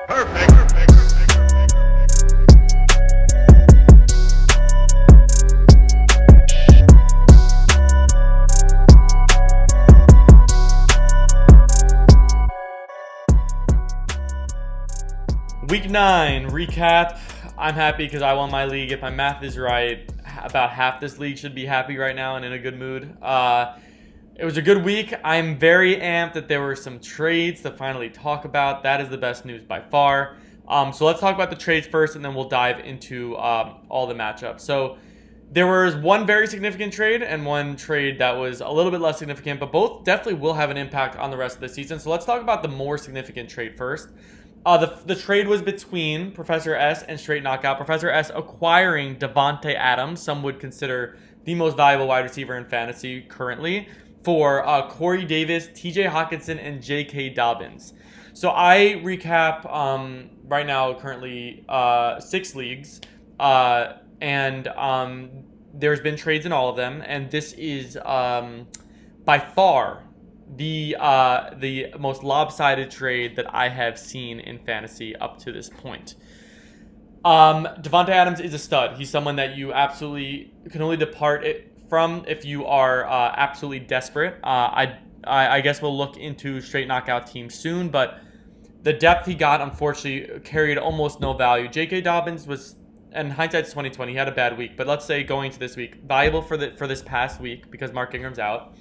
Week 9 recap. I'm happy because I won my league. If my math is right, about half this league should be happy right now and in a good mood. It was a good week. I'm very amped that there were some trades to finally talk about. That is the best news by far. So let's talk about the trades first, and then we'll dive into all the matchups. So there was one very significant trade and one trade that was a little bit less significant, but both definitely will have an impact on the rest of the season. So let's talk about the more significant trade first. The trade was between Professor S and Straight Knockout. Professor S acquiring Davante Adams, some would consider the most valuable wide receiver in fantasy currently, for Corey Davis, TJ Hockenson, and J.K. Dobbins. So I recap right now currently 6 leagues, and there's been trades in all of them, and this is by far the most lopsided trade that I have seen in fantasy up to this point. Davante Adams is a stud. He's someone that you absolutely can only depart from if you are absolutely desperate. I guess we'll look into Straight Knockout teams soon, but the depth he got unfortunately carried almost no value. J.K. Dobbins was, in hindsight's 2020, he had a bad week, but let's say going to this week, valuable for this past week because Mark Ingram's out.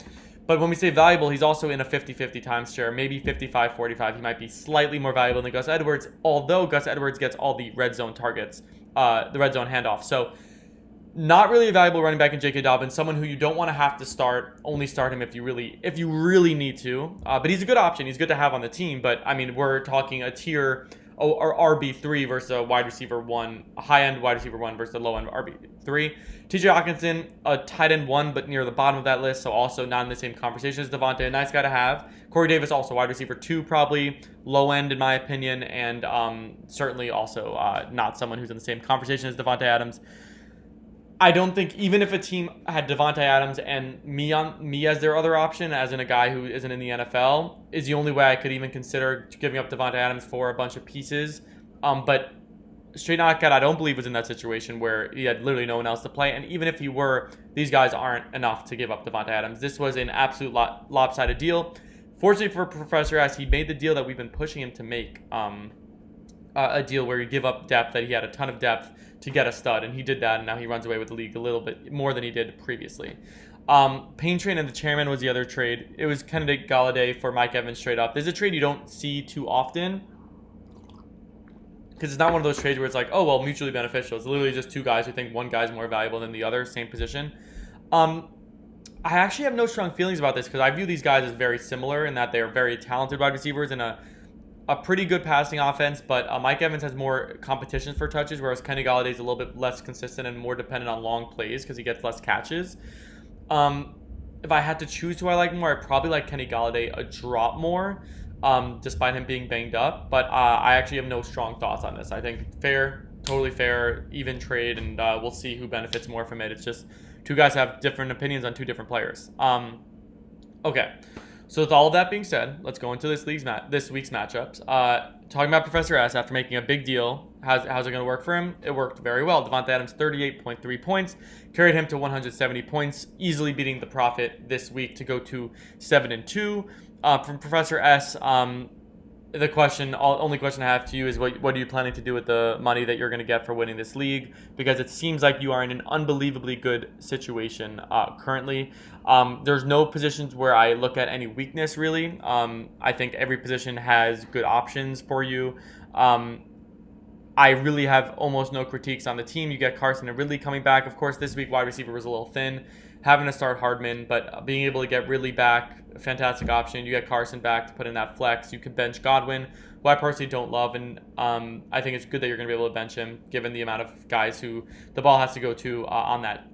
But when we say valuable, he's also in a 50-50 timeshare, maybe 55-45. He might be slightly more valuable than Gus Edwards, although Gus Edwards gets all the red zone targets, the red zone handoff. So not really a valuable running back in J.K. Dobbins, someone who you don't want to have to start. Only start him if you really need to. But he's a good option. He's good to have on the team. But, I mean, we're talking a tier or RB3 versus a wide receiver 1, a high-end wide receiver 1 versus a low-end RB3. TJ Hockenson, a tight end 1, but near the bottom of that list, so also not in the same conversation as Davante, a nice guy to have. Corey Davis, also wide receiver 2, probably low-end in my opinion, and certainly also not someone who's in the same conversation as Davante Adams. I don't think, even if a team had Davante Adams and me as their other option, as in a guy who isn't in the NFL, is the only way I could even consider giving up Davante Adams for a bunch of pieces. But Straight Knockout, I don't believe was in that situation where he had literally no one else to play. And even if he were, these guys aren't enough to give up Davante Adams. This was an absolute lopsided deal. Fortunately for Professor S, he made the deal that we've been pushing him to make. A deal where you give up depth, that he had a ton of depth to get a stud, and he did that, and now he runs away with the league a little bit more than he did previously. Pain Train and the Chairman was the other trade. It was Kenny Golladay for Mike Evans straight up. This is a trade you don't see too often because it's not one of those trades where it's like, oh, well, mutually beneficial. It's literally just two guys who think one guy's more valuable than the other, same position. I actually have no strong feelings about this because I view these guys as very similar in that they're very talented wide receivers and a pretty good passing offense, but Mike Evans has more competition for touches, whereas Kenny Golladay is a little bit less consistent and more dependent on long plays because he gets less catches. If I had to choose who I like more, I'd probably like Kenny Golladay a drop more, despite him being banged up. But I actually have no strong thoughts on this. I think fair, totally fair, even trade, and we'll see who benefits more from it. It's just two guys have different opinions on two different players. Okay. So with all of that being said, let's go into this week's matchups. Talking about Professor S, after making a big deal, how's it going to work for him? It worked very well. Davante Adams, 38.3 points, carried him to 170 points, easily beating the Prophet this week to go to 7-2. From Professor S, the only question I have to you is what are you planning to do with the money that you're going to get for winning this league? Because it seems like you are in an unbelievably good situation currently. There's no positions where I look at any weakness really. I think every position has good options for you. I really have almost no critiques on the team. You get Carson and Ridley coming back. Of course, this week wide receiver was a little thin. Having to start Hardman, but being able to get Ridley back, a fantastic option. You get Carson back to put in that flex. You could bench Godwin, who I personally don't love, and I think it's good that you're going to be able to bench him, given the amount of guys who the ball has to go to on that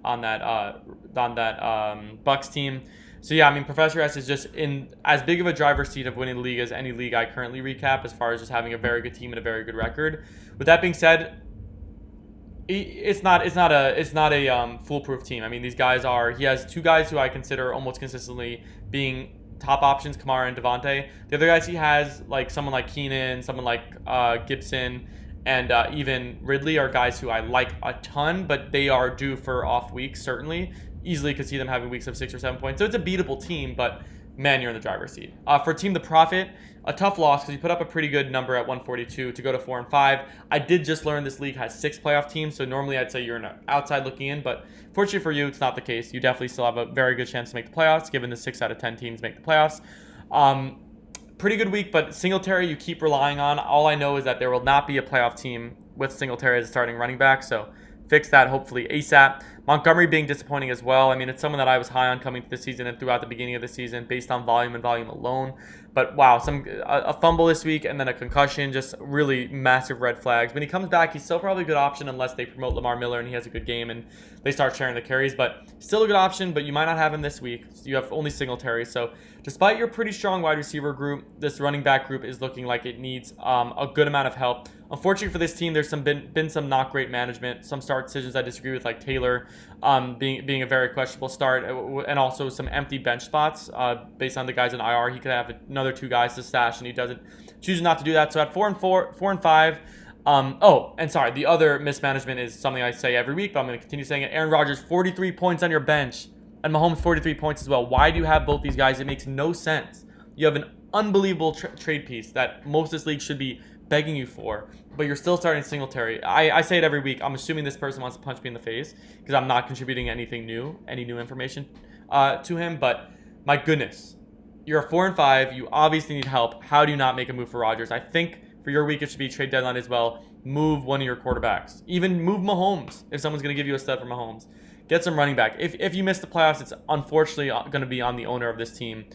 Bucks team. So yeah, I mean, Professor S is just in as big of a driver's seat of winning the league as any league I currently recap, as far as just having a very good team and a very good record. With that being said, it's not a foolproof team. I mean, these guys he has two guys who I consider almost consistently being top options, Kamara and Devontae. The other guys he has, like someone like Keenan, someone like Gibson, and even Ridley are guys who I like a ton, but they are due for off weeks, certainly. Easily could see them having weeks of 6 or 7 points. So it's a beatable team, but man, you're in the driver's seat. For Team the Prophet, a tough loss because you put up a pretty good number at 142 to go to 4-5. I did just learn this league has 6 playoff teams, so normally I'd say you're an outside looking in, but fortunately for you, it's not the case. You definitely still have a very good chance to make the playoffs, given the 6 out of 10 teams make the playoffs. Pretty good week, but Singletary you keep relying on. All I know is that there will not be a playoff team with Singletary as a starting running back, so fix that hopefully ASAP. Montgomery being disappointing as well. I mean, it's someone that I was high on coming to the season and throughout the beginning of the season based on volume and volume alone. But wow, a fumble this week and then a concussion, just really massive red flags. When he comes back, he's still probably a good option unless they promote Lamar Miller and he has a good game and they start sharing the carries. But still a good option, but you might not have him this week. You have only Singletary. So despite your pretty strong wide receiver group, this running back group is looking like it needs a good amount of help. Unfortunately for this team, there's been some not great management, some start decisions I disagree with, like Taylor being a very questionable start, and also some empty bench spots based on the guys in IR. He could have another 2 guys to stash, and he chooses not to do that. So at 4-5. And sorry, the other mismanagement is something I say every week, but I'm going to continue saying it. Aaron Rodgers, 43 points on your bench, and Mahomes 43 points as well. Why do you have both these guys? It makes no sense. You have an unbelievable trade piece that most of this league should be begging you for, but you're still starting Singletary. I say it every week. I'm assuming this person wants to punch me in the face because I'm not contributing any new information to him. But my goodness, you're 4-5. You obviously need help. How do you not make a move for Rodgers? I think for your week it should be trade deadline as well. Move one of your quarterbacks. Even move Mahomes if someone's going to give you a stud for Mahomes. Get some running back. If you miss the playoffs, it's unfortunately going to be on the owner of this team.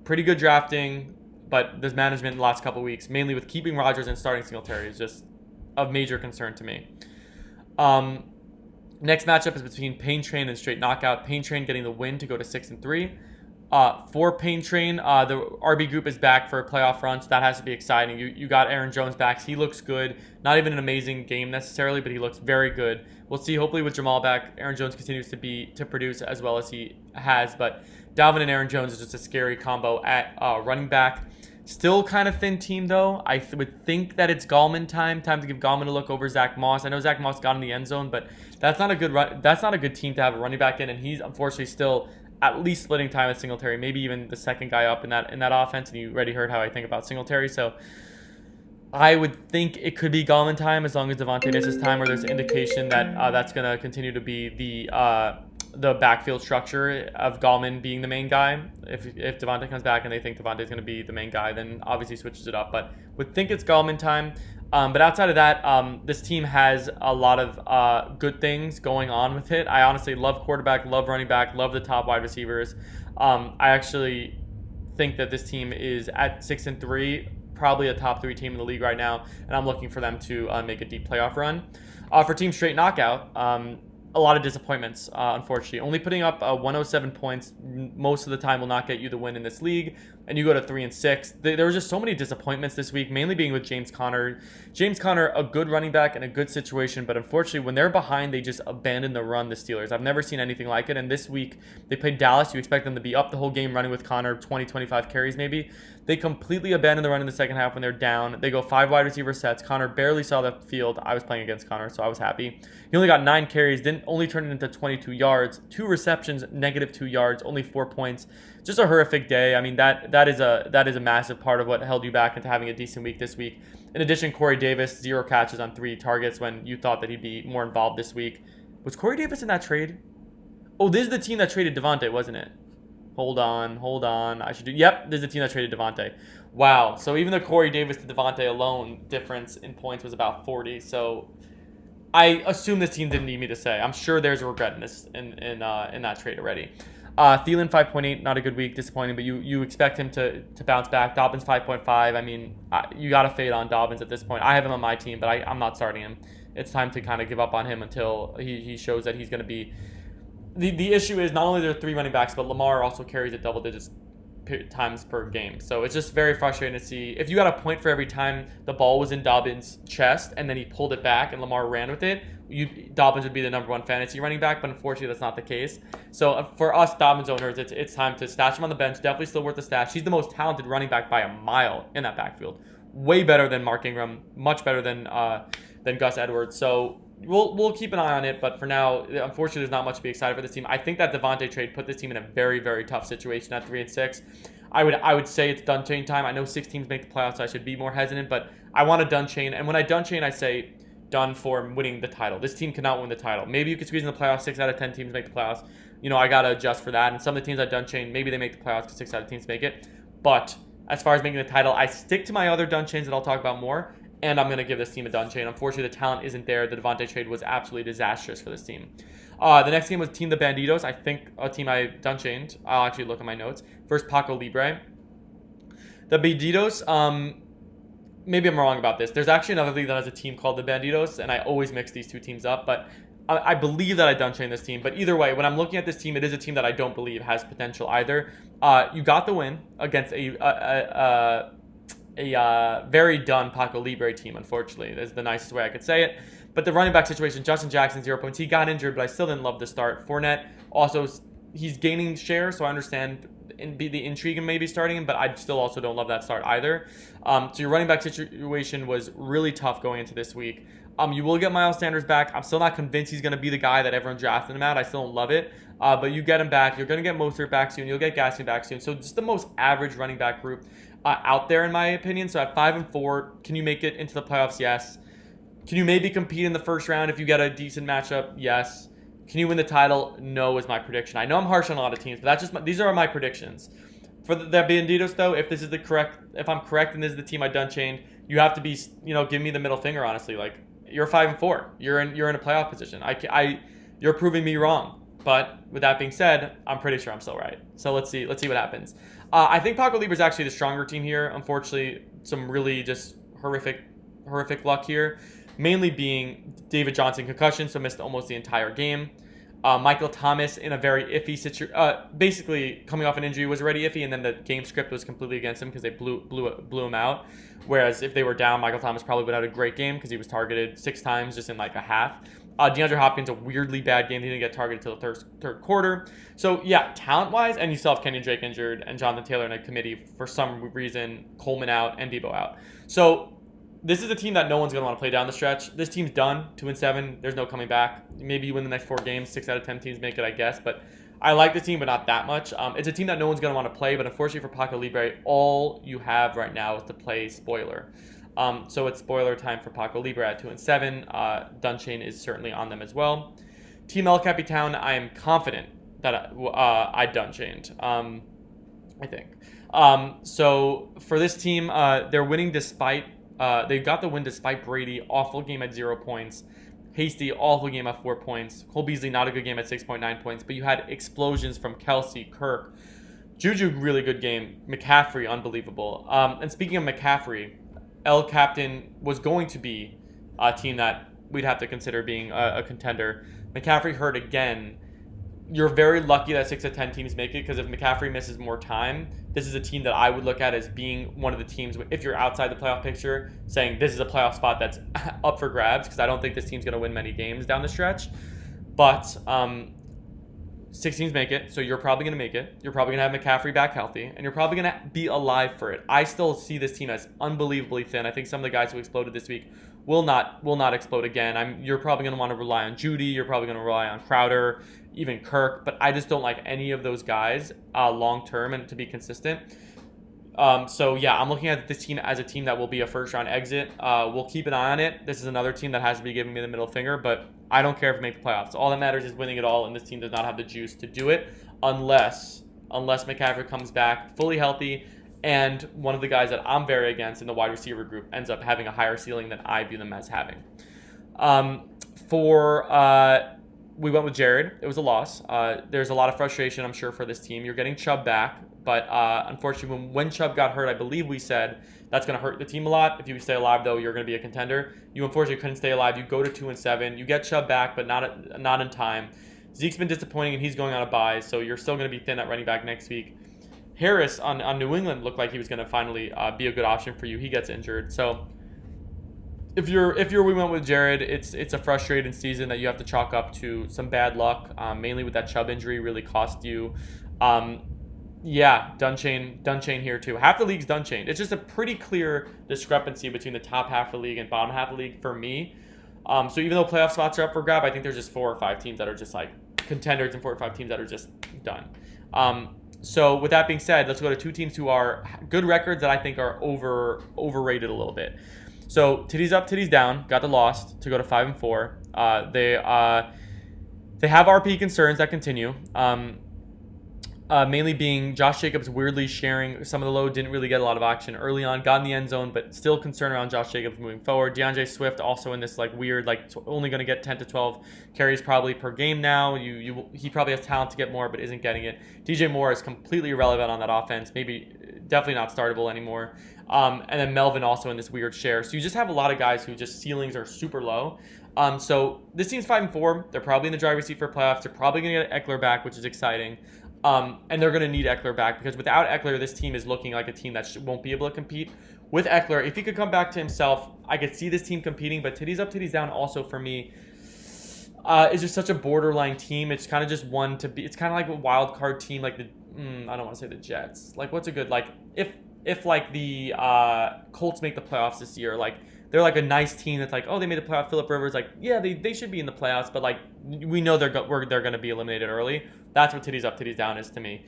Pretty good drafting, but this management in the last couple of weeks, mainly with keeping Rodgers and starting Singletary, is just of major concern to me. Next matchup is between Pain Train and Straight Knockout. Pain Train getting the win to go to 6-3. For Pain Train, the RB group is back for a playoff run, so that has to be exciting. You got Aaron Jones back. He looks good. Not even an amazing game necessarily, but he looks very good. We'll see. Hopefully with Jamal back, Aaron Jones continues to produce as well as he has. But Dalvin and Aaron Jones is just a scary combo at running back. Still kind of thin team, though. I would think that it's Gallman time to give Gallman a look over Zach Moss. I know Zach Moss got in the end zone, but that's not a good team to have a running back in, and he's unfortunately still at least splitting time with Singletary, maybe even the second guy up in that offense. And you already heard how I think about Singletary, so I would think it could be Gallman time as long as Devontae misses time, or there's indication that that's going to continue to be the backfield structure of Gallman being the main guy. If Devontae comes back and they think Devontae's going to be the main guy, then obviously switches it up. But would think it's Gallman time. But outside of that, this team has a lot of good things going on with it. I honestly love quarterback, love running back, love the top wide receivers. I actually think that this team is at 6-3, probably a top 3 team in the league right now, and I'm looking for them to make a deep playoff run. For Team Straight Knockout, a lot of disappointments, unfortunately. Only putting up 107 points most of the time will not get you the win in this league, and you go to 3-6. There were just so many disappointments this week, mainly being with James Conner. James Conner, a good running back in a good situation, but unfortunately, when they're behind, they just abandon the run, the Steelers. I've never seen anything like it, and this week, they played Dallas. You expect them to be up the whole game running with Conner, 20, 25 carries maybe. They completely abandon the run in the second half when they're down. They go 5 wide receiver sets. Conner barely saw the field. I was playing against Conner, so I was happy. He only got 9 carries, didn't only turn it into 22 yards, 2 receptions, -2 yards, only 4 points. Just a horrific day. I mean, that is a massive part of what held you back into having a decent week this week. In addition, Corey Davis, 0 catches on 3 targets when you thought that he'd be more involved this week. Was Corey Davis in that trade? Oh, this is the team that traded Devontae, wasn't it? Hold on. Yep, this is the team that traded Devontae. Wow. So even the Corey Davis to Devontae alone difference in points was about 40. So I assume this team didn't need me to say. I'm sure there's a regret in that trade already. Thielen 5.8, not a good week, disappointing, but you expect him to bounce back. Dobbins 5.5. I mean, you got to fade on Dobbins at this point. I have him on my team, but I'm not starting him. It's time to kind of give up on him until he shows that he's going to be. The issue is not only there are 3 running backs, but Lamar also carries at double digits times per game. So it's just very frustrating to see. If you got a point for every time the ball was in Dobbins' chest and then he pulled it back and Lamar ran with it, Dobbins would be the #1 fantasy running back, but unfortunately that's not the case. So for us Dobbins owners, it's time to stash him on the bench. Definitely still worth the stash. He's the most talented running back by a mile in that backfield. Way better than Mark Ingram, much better than Gus Edwards. So we'll keep an eye on it, but for now, unfortunately, there's not much to be excited for this team. I think that Devontae trade put this team in a very, very tough situation at 3-6. I would say it's done chain time. I know 6 teams make the playoffs, so I should be more hesitant, but I want a done chain. And when I done chain, I say done for winning the title. This team cannot win the title. Maybe you could squeeze in the playoffs. 6 out of 10 teams make the playoffs. I got to adjust for that. And some of the teams I done chain, maybe they make the playoffs because 6 out of teams make it. But as far as making the title, I stick to my other done chains that I'll talk about more. And I'm going to give this team a done chain. Unfortunately, the talent isn't there. The Devontae trade was absolutely disastrous for this team. The next game was Team the Banditos. I think a team I done chained. I'll actually look at my notes. First, Paco Libre. The Banditos, maybe I'm wrong about this. There's actually another league that has a team called the Banditos, and I always mix these two teams up. But I believe that I done chained this team. But either way, when I'm looking at this team, it is a team that I don't believe has potential either. You got the win against a very done Paco Libre team, unfortunately. That's the nicest way I could say it. But the running back situation, Justin Jackson, 0 points. He got injured, but I still didn't love the start. Fournette, also, he's gaining share, so I understand the intrigue in maybe starting him, but I still also don't love that start either. So your running back situation was really tough going into this week. You will get Miles Sanders back. I'm still not convinced he's going to be the guy that everyone drafted him at. I still don't love it. But you get him back. You're going to get Mostert back soon. You'll get Gaskin back soon. So just the most average running back group out there, in my opinion. So at 5-4, can you make it into the playoffs? Yes. Can you maybe compete in the first round if you get a decent matchup? Yes. Can you win the title? No, is my prediction. I know I'm harsh on a lot of teams, but these are my predictions. For the Banditos, though, if I'm correct and this is the team I done chained, you have to be, give me the middle finger, honestly. Like, you're 5-4. You're in a playoff position. You're proving me wrong. But with that being said, I'm pretty sure I'm still right. So let's see what happens. I think Paco Libre is actually the stronger team here. Unfortunately, some really just horrific luck here. Mainly being David Johnson concussion, so missed almost the entire game. Michael Thomas in a very iffy situation. Basically, coming off an injury was already iffy, and then the game script was completely against him because they blew him out. Whereas if they were down, Michael Thomas probably would have had a great game because he was targeted 6 times just in like a half. DeAndre Hopkins, a weirdly bad game. He didn't get targeted until the third quarter. So, yeah, talent-wise, and you still have Kenyon Drake injured and Jonathan Taylor in a committee for some reason, Coleman out and Debo out. So, this is a team that no one's going to want to play down the stretch. This team's done, 2-7. There's no coming back. Maybe you win the next 4 games. 6 out of 10 teams make it, I guess. But I like the team, but not that much. It's a team that no one's going to want to play. But unfortunately for Paco Libre, all you have right now is to play spoiler. So it's spoiler time for Paco Libre at 2-7. Dunchain is certainly on them as well. Team El Capitan, I am confident that I Dunchained. I think. So for this team, they're winning despite. They got the win despite Brady. Awful game at 0 points. Hasty, awful game at 4 points. Cole Beasley, not a good game at 6.9 points. But you had explosions from Kelsey, Kirk. Juju, really good game. McCaffrey, unbelievable. And speaking of McCaffrey, El Captain was going to be a team that we'd have to consider being a contender. McCaffrey hurt again. You're very lucky that 6 of 10 teams make it because if McCaffrey misses more time, this is a team that I would look at as being one of the teams, if you're outside the playoff picture, saying this is a playoff spot that's up for grabs because I don't think this team's going to win many games down the stretch. But 6 teams make it, so you're probably going to make it. You're probably going to have McCaffrey back healthy, and you're probably going to be alive for it. I still see this team as unbelievably thin. I think some of the guys who exploded this week will not explode again. You're probably going to want to rely on Judy. You're probably going to rely on Crowder, even Kirk. But I just don't like any of those guys long term and to be consistent. So yeah, I'm looking at this team as a team that will be a first round exit. We'll keep an eye on it. This is another team that has to be giving me the middle finger, but I don't care if we make the playoffs. All that matters is winning it all, and this team does not have the juice to do it unless McCaffrey comes back fully healthy. And one of the guys that I'm very against in the wide receiver group ends up having a higher ceiling than I view them as having. We went with Jared. It was a loss. There's a lot of frustration, I'm sure, for this team. You're getting Chubb back, but unfortunately, when Chubb got hurt, I believe we said that's going to hurt the team a lot. If you stay alive, though, you're going to be a contender. You unfortunately couldn't stay alive. You go to 2-7. You get Chubb back, but not in time. Zeke's been disappointing, and he's going on a bye, so you're still going to be thin at running back next week. Harris on New England looked like he was going to finally be a good option for you. He gets injured. So if we went with Jared, it's a frustrating season that you have to chalk up to some bad luck, mainly with that Chubb injury really cost you. Yeah, Dunchain here too. Half the league's Dunchain. It's just a pretty clear discrepancy between the top half of the league and bottom half of the league for me. So even though playoff spots are up for grab, I think there's just 4 or 5 teams that are just like contenders and 4 or 5 teams that are just done. So with that being said, let's go to 2 teams who are good records that I think are overrated a little bit. So titties up, titties down. Got the lost to go to 5-4. They have RP concerns that continue. Mainly being Josh Jacobs weirdly sharing some of the load, didn't really get a lot of action early on, got in the end zone, but still concerned around Josh Jacobs moving forward. DeAndre Swift also in this like weird, like only going to get 10 to 12 carries probably per game now. He probably has talent to get more, but isn't getting it. DJ Moore is completely irrelevant on that offense, definitely not startable anymore. And then Melvin also in this weird share. So you just have a lot of guys who just ceilings are super low. So this team's 5-4. They're probably in the driver's seat for playoffs. They're probably going to get Eckler back, which is exciting. And they're going to need Eckler back because without Eckler, this team is looking like a team that won't be able to compete. With Eckler, if he could come back to himself, I could see this team competing. But titties up, titties down also for me is just such a borderline team. It's kind of just one to be. It's kind of like a wild card team, like I don't want to say the Jets. Like what's a good like if like the Colts make the playoffs this year, like they're like a nice team that's like, oh, they made the playoff. Phillip Rivers, like, yeah, they should be in the playoffs, but like we know they're going to be eliminated early. That's what titties up, titties down is to me.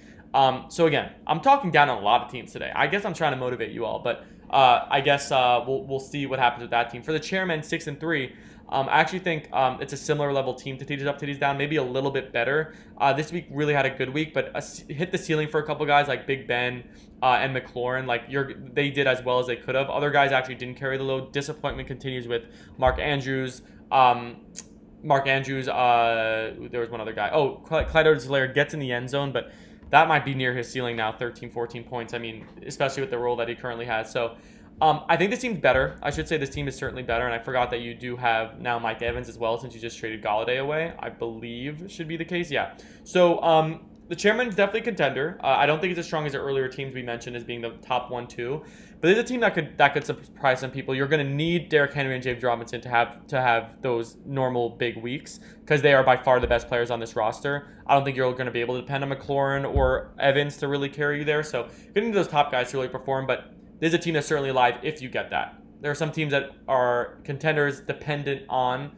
So again, I'm talking down on a lot of teams today. I guess I'm trying to motivate you all, but I guess we'll see what happens with that team. For the chairman, 6-3. I actually think it's a similar level team to titties up, titties down, maybe a little bit better. This week really had a good week, but hit the ceiling for a couple guys like Big Ben and McLaurin. Like they did as well as they could have. Other guys actually didn't carry the load. Disappointment continues with Mark Andrews. There was one other guy. Oh, Clyde Edwards-Helaire gets in the end zone, but that might be near his ceiling now, 13, 14 points. I mean, especially with the role that he currently has. So I think this team's better. I should say this team is certainly better, and I forgot that you do have now Mike Evans as well since you just traded Golladay away. I believe should be the case, yeah. So the chairman's definitely a contender. I don't think it's as strong as the earlier teams we mentioned as being the top 1-2, but there's a team that could surprise some people. You're going to need Derrick Henry and James Robinson to have those normal big weeks because they are by far the best players on this roster. I don't think you're going to be able to depend on McLaurin or Evans to really carry you there. So getting to those top guys to really perform, but there's a team that's certainly alive if you get that. There are some teams that are contenders dependent on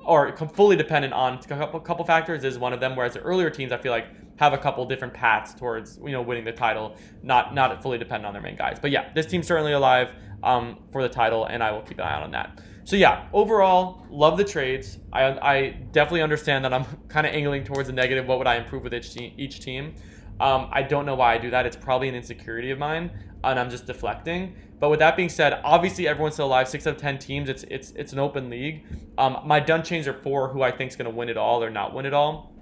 or fully dependent on a couple factors. Is one of them, whereas the earlier teams I feel like have a couple different paths towards winning the title, not fully dependent on their main guys. But yeah, this team's certainly alive for the title, and I will keep an eye out on that. So yeah, overall, love the trades. I definitely understand that I'm kind of angling towards the negative. What would I improve with each team? I don't know why I do that. It's probably an insecurity of mine, and I'm just deflecting. But with that being said, obviously everyone's still alive. 6 out of 10 teams. It's an open league. My done chains are 4 who I think is going to win it all or not win it all.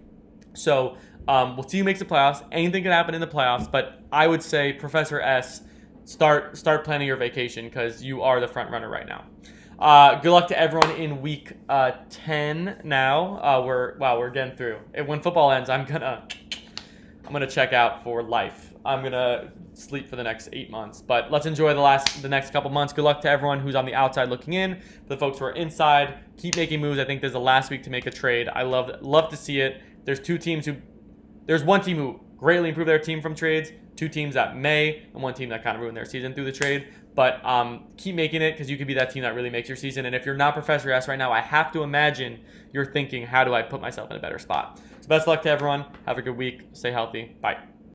So we'll see who makes the playoffs. Anything can happen in the playoffs, but I would say Professor S, start planning your vacation because you are the front runner right now. Good luck to everyone in week 10 now. We're getting through. When football ends, I'm gonna check out for life. I'm gonna sleep for the next 8 months. But let's enjoy the next couple months. Good luck to everyone who's on the outside looking in. For the folks who are inside, keep making moves. I think there's the last week to make a trade. I love to see it. There's one team who greatly improved their team from trades, 2 teams that may, and 1 team that kind of ruined their season through the trade. But keep making it because you could be that team that really makes your season. And if you're not Professor S right now, I have to imagine you're thinking, how do I put myself in a better spot? So best of luck to everyone. Have a good week. Stay healthy. Bye.